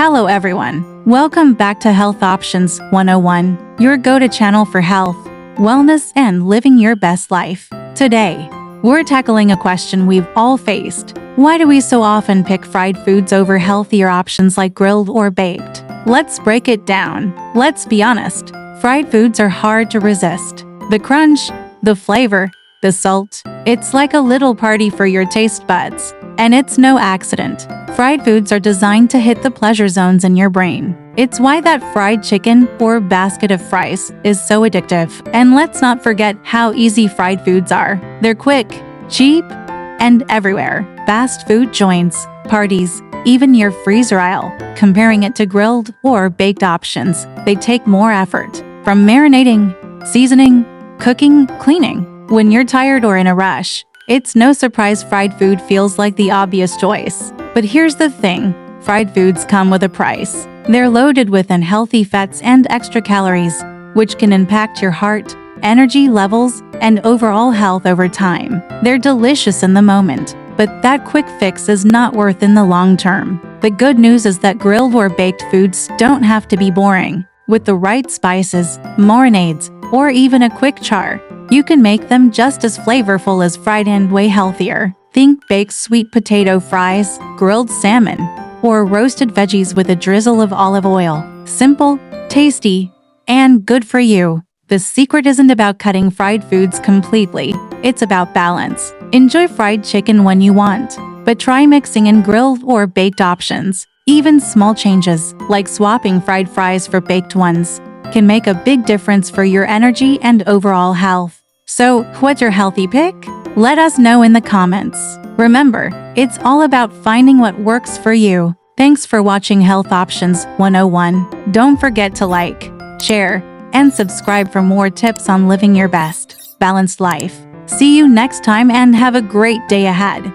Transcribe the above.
Hello everyone, welcome back to Health Options 101, your go-to channel for health, wellness, and living your best life. Today, we're tackling a question we've all faced. Why do we so often pick fried foods over healthier options like grilled or baked? Let's break it down. Let's be honest, fried foods are hard to resist. The crunch, the flavor, the salt, it's like a little party for your taste buds. And it's no accident. Fried foods are designed to hit the pleasure zones in your brain. It's why that fried chicken or basket of fries is so addictive. And let's not forget how easy fried foods are. They're quick, cheap, and everywhere. Fast food joints, parties, even your freezer aisle. Comparing it to grilled or baked options, they take more effort. From marinating, seasoning, cooking, cleaning. When you're tired or in a rush, it's no surprise fried food feels like the obvious choice. But here's the thing, fried foods come with a price. They're loaded with unhealthy fats and extra calories, which can impact your heart, energy levels, and overall health over time. They're delicious in the moment, but that quick fix is not worth in the long term. The good news is that grilled or baked foods don't have to be boring. With the right spices, marinades, or even a quick char, you can make them just as flavorful as fried and way healthier. Think baked sweet potato fries, grilled salmon, or roasted veggies with a drizzle of olive oil. Simple, tasty, and good for you. The secret isn't about cutting fried foods completely. It's about balance. Enjoy fried chicken when you want, but try mixing in grilled or baked options. Even small changes, like swapping fried fries for baked ones, can make a big difference for your energy and overall health. So, what's your healthy pick? Let us know in the comments. Remember, it's all about finding what works for you. Thanks for watching Health Options 101. Don't forget to like, share, and subscribe for more tips on living your best, balanced life. See you next time and have a great day ahead.